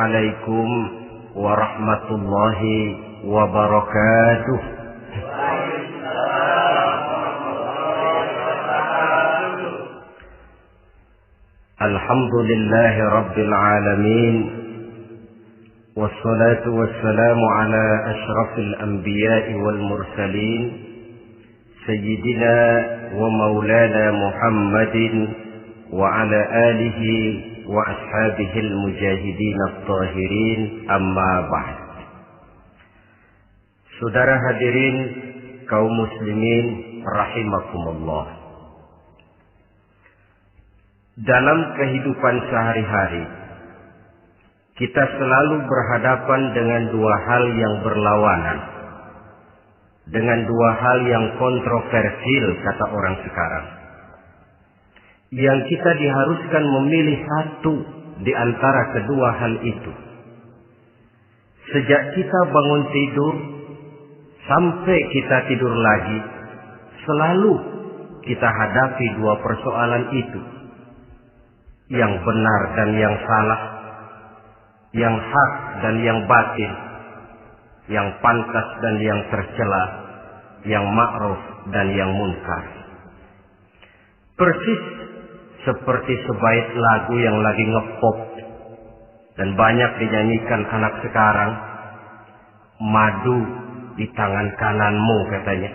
Assalamualaikum warahmatullahi wabarakatuh. Alhamdulillahi rabbil alamin. Wassalatu wassalamu ala ashrafil anbiya'i wal mursalin, Sayyidina wa maulana Muhammadin wa ala alihi wa ashabihil mujahidin at-tahirin, amma ba'd. Saudara hadirin kaum muslimin rahimakumullah. Dalam kehidupan sehari-hari kita selalu berhadapan dengan dua hal yang berlawanan, dengan dua hal yang kontroversial kata orang sekarang, yang kita diharuskan memilih satu di antara kedua hal itu. Sejak kita bangun tidur sampai kita tidur lagi, selalu kita hadapi dua persoalan itu, yang benar dan yang salah, yang hak dan yang batil, yang pantas dan yang tercela, yang ma'ruf dan yang munkar. Persis seperti sebaik lagu yang lagi ngepop dan banyak dinyanyikan anak sekarang, madu di tangan kananmu katanya,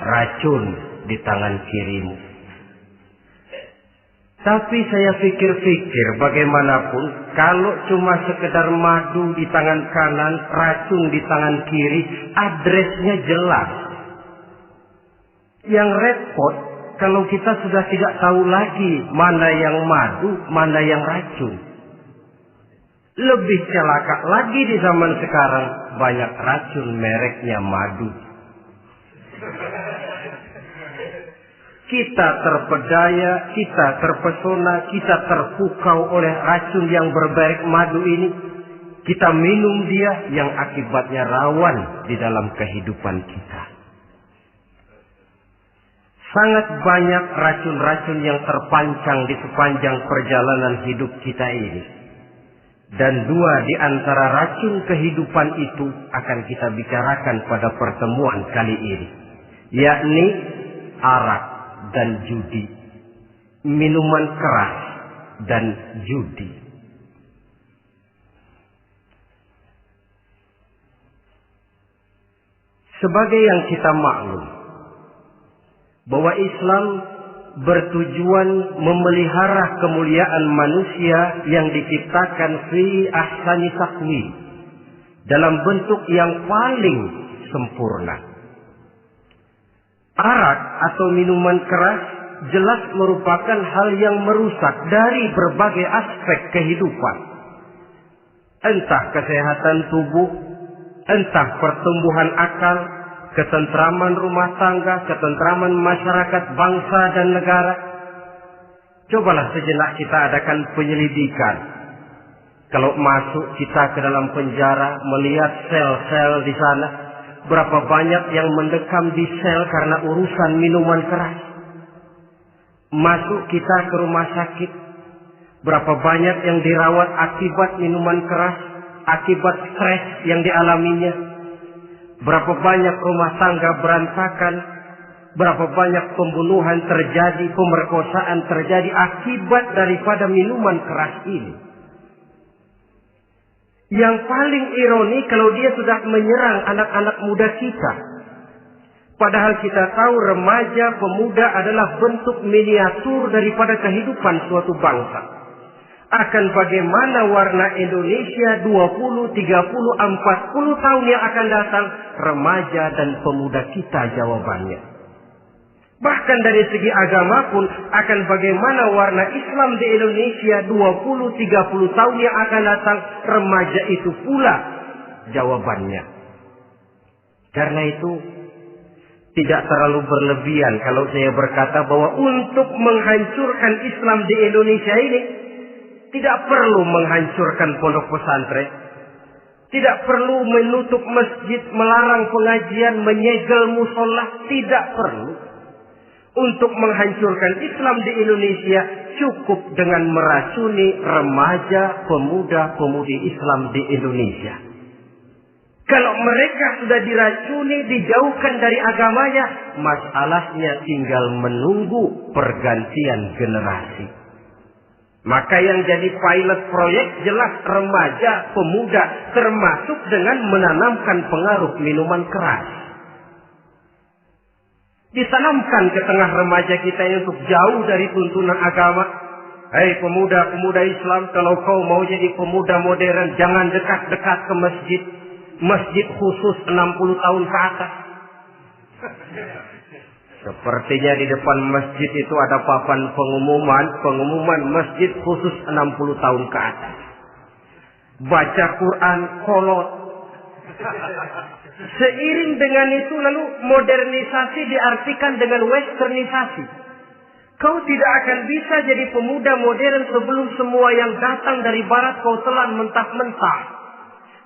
racun di tangan kirimu. Tapi saya pikir-pikir, bagaimanapun kalau cuma sekedar madu di tangan kanan, racun di tangan kiri, adresnya jelas. Yang repot kalau kita sudah tidak tahu lagi mana yang madu, mana yang racun. Lebih celaka lagi di zaman sekarang, banyak racun mereknya madu. Kita terpedaya, kita terpesona, kita terpukau oleh racun yang bermerek madu ini. Kita minum dia yang akibatnya rawan di dalam kehidupan kita. Sangat banyak racun-racun yang terpancang di sepanjang perjalanan hidup kita ini. Dan dua di antara racun kehidupan itu akan kita bicarakan pada pertemuan kali ini, yakni arak dan judi, minuman keras dan judi. Sebagai yang kita maklum bahwa Islam bertujuan memelihara kemuliaan manusia yang diciptakan fi ahsani taqwim, dalam bentuk yang paling sempurna. Arak atau minuman keras jelas merupakan hal yang merusak dari berbagai aspek kehidupan. Entah kesehatan tubuh, entah pertumbuhan akal, ketentraman rumah tangga, ketentraman masyarakat, bangsa dan negara. Cobalah sejenak kita adakan penyelidikan. Kalau masuk kita ke dalam penjara, melihat sel-sel di sana, berapa banyak yang mendekam di sel karena urusan minuman keras. Masuk kita ke rumah sakit, berapa banyak yang dirawat akibat minuman keras, akibat stres yang dialaminya. Berapa banyak rumah tangga berantakan, berapa banyak pembunuhan terjadi, pemerkosaan terjadi akibat daripada minuman keras ini. Yang paling ironi kalau dia sudah menyerang anak-anak muda kita. Padahal kita tahu remaja, pemuda adalah bentuk miniatur daripada kehidupan suatu bangsa. Akan bagaimana warna Indonesia 20, 30, 40 tahun yang akan datang, remaja dan pemuda kita jawabannya. Bahkan dari segi agama pun akan bagaimana warna Islam di Indonesia 20, 30 tahun yang akan datang, remaja itu pula jawabannya. Karena itu tidak terlalu berlebihan kalau saya berkata bahwa untuk menghancurkan Islam di Indonesia ini tidak perlu menghancurkan pondok pesantren, tidak perlu menutup masjid, melarang pengajian, menyegel musola, tidak perlu. untuk menghancurkan Islam di Indonesia cukup dengan meracuni remaja, pemuda-pemudi Islam di Indonesia. Kalau mereka sudah diracuni, dijauhkan dari agamanya, masalahnya tinggal menunggu pergantian generasi. Maka yang jadi pilot proyek jelas remaja, pemuda, termasuk dengan menanamkan pengaruh minuman keras. Ditanamkan ke tengah remaja kita untuk jauh dari tuntunan agama. Hei pemuda-pemuda Islam, kalau kau mau jadi pemuda modern, jangan dekat-dekat ke masjid. Masjid khusus 60 tahun ke atas. Sepertinya di depan masjid itu ada papan pengumuman masjid khusus 60 tahun ke atas. Baca Quran kolot. Seiring dengan itu lalu modernisasi diartikan dengan westernisasi. Kau tidak akan bisa jadi pemuda modern sebelum semua yang datang dari barat kau telan mentah-mentah.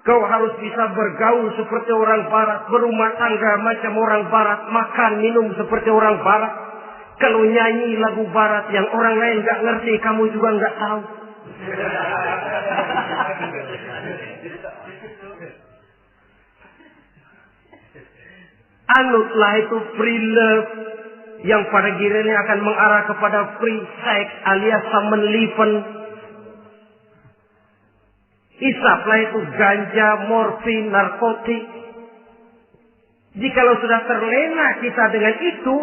Kau harus bisa bergaul seperti orang barat, berumah tangga macam orang barat, makan minum seperti orang barat. Kalau nyanyi lagu barat yang orang lain gak ngerti, kamu juga gak tahu. Anutlah itu free love yang pada gilirannya akan mengarah kepada free sex alias samenleven. Isaplah itu ganja, morfin, narkotik. Jikalau sudah terlena kita dengan itu,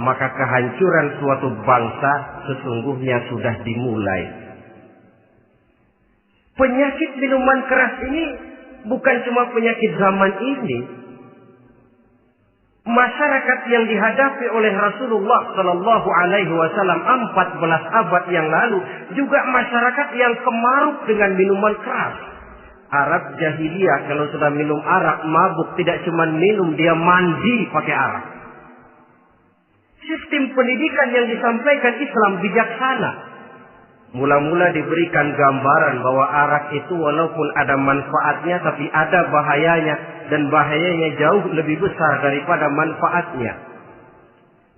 maka kehancuran suatu bangsa sesungguhnya sudah dimulai. Penyakit minuman keras ini bukan cuma penyakit zaman ini. Masyarakat yang dihadapi oleh Rasulullah Sallallahu Alaihi Wasallam 14 abad yang lalu juga masyarakat yang kemaruk dengan minuman keras. Arab jahiliyah kalau sudah minum arak mabuk, tidak cuma minum, dia mandi pakai arak. Sistem pendidikan yang disampaikan Islam bijaksana. Mula-mula diberikan gambaran bahwa arak itu walaupun ada manfaatnya tapi ada bahayanya, dan bahayanya jauh lebih besar daripada manfaatnya.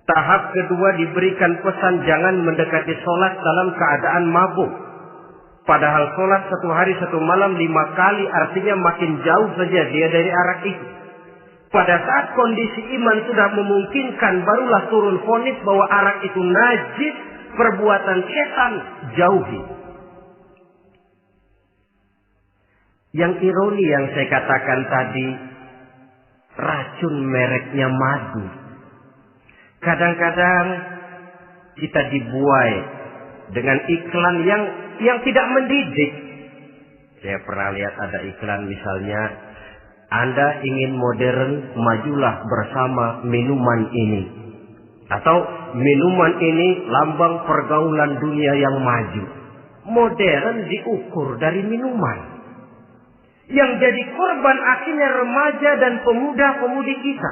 Tahap kedua diberikan pesan jangan mendekati sholat dalam keadaan mabuk. Padahal sholat 1 hari 1 malam 5 kali artinya makin jauh saja dia dari arak itu. Pada saat kondisi iman sudah memungkinkan, barulah turun vonis bahwa arak itu najis, perbuatan setan, jauhi. Yang ironi yang saya katakan tadi, racun mereknya madu. Kadang-kadang kita dibuai dengan iklan yang tidak mendidik. Saya pernah lihat ada iklan misalnya, Anda ingin modern, majulah bersama minuman ini. Atau minuman ini lambang pergaulan dunia yang maju. Modern diukur dari minuman. Yang jadi korban akhirnya remaja dan pemuda-pemudi kita.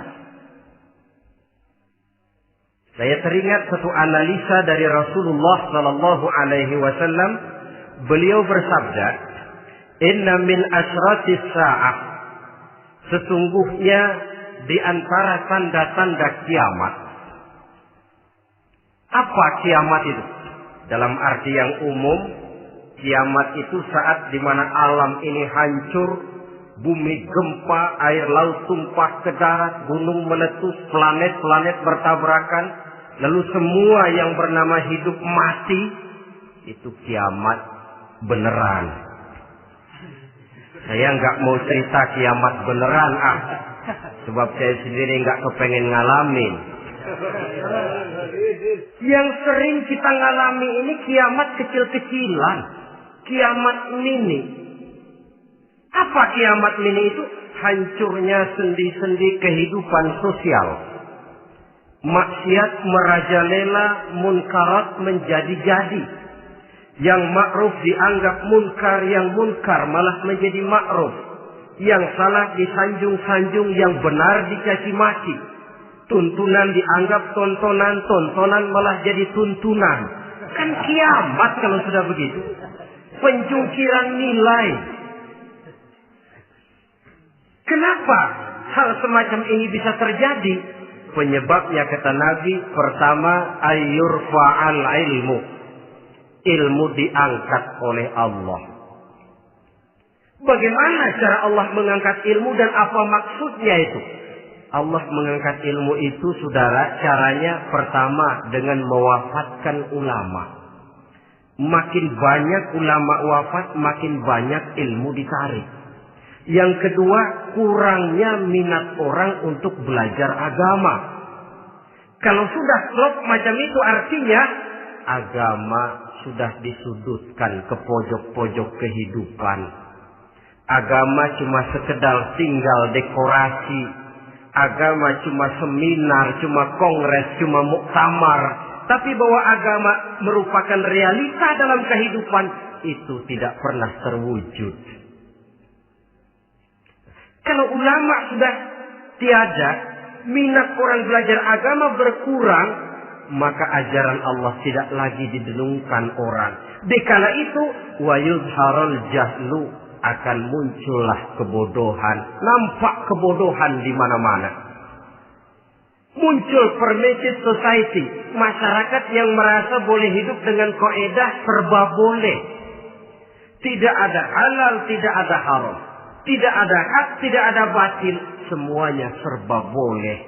Saya teringat satu analisa dari Rasulullah Sallallahu Alaihi Wasallam. Beliau bersabda, Inna min asratis sa'ah. Sesungguhnya di antara tanda-tanda kiamat. Apa kiamat itu? Dalam arti yang umum, kiamat itu saat di mana alam ini hancur, bumi gempa, air laut tumpah ke darat, gunung meletus, planet-planet bertabrakan, lalu semua yang bernama hidup mati. Itu kiamat beneran. Saya nggak mau cerita kiamat beneran, sebab saya sendiri nggak kepengen ngalamin. Yang sering kita ngalami ini kiamat kecil-kecilan, kiamat mini. Apa kiamat mini itu? Hancurnya sendi-sendi kehidupan sosial. Maksiat merajalela, munkarat menjadi-jadi. Yang ma'ruf dianggap munkar, yang munkar malah menjadi ma'ruf. Yang salah disanjung-sanjung, yang benar dicaci maki. Tuntunan dianggap tontonan, tontonan malah jadi tuntunan. Kan kiamat kalau sudah begitu. Pencungkiran nilai. Kenapa hal semacam ini bisa terjadi? Penyebabnya kata Nabi, pertama ayyurfa'al ilmu. Ilmu diangkat oleh Allah. Bagaimana cara Allah mengangkat ilmu dan apa maksudnya itu? Allah mengangkat ilmu itu, saudara, caranya pertama dengan mewafatkan ulama. Makin banyak ulama wafat, makin banyak ilmu ditarik. Yang kedua, kurangnya minat orang untuk belajar agama. Kalau sudah klop macam itu, artinya agama sudah disudutkan ke pojok-pojok kehidupan. Agama cuma sekedar tinggal dekorasi. Agama cuma seminar, cuma kongres, cuma muktamar. Tapi bahwa agama merupakan realita dalam kehidupan, itu tidak pernah terwujud. Kalau ulama sudah tiada, minat orang belajar agama berkurang, maka ajaran Allah tidak lagi didenungkan orang. Dikala itu, wa yuzharul jahlu, akan muncullah kebodohan. Nampak kebodohan di mana-mana. Muncul permitted society, masyarakat yang merasa boleh hidup dengan kaidah serba boleh. Tidak ada halal, tidak ada haram. Tidak ada hak, tidak ada batil. Semuanya serba boleh.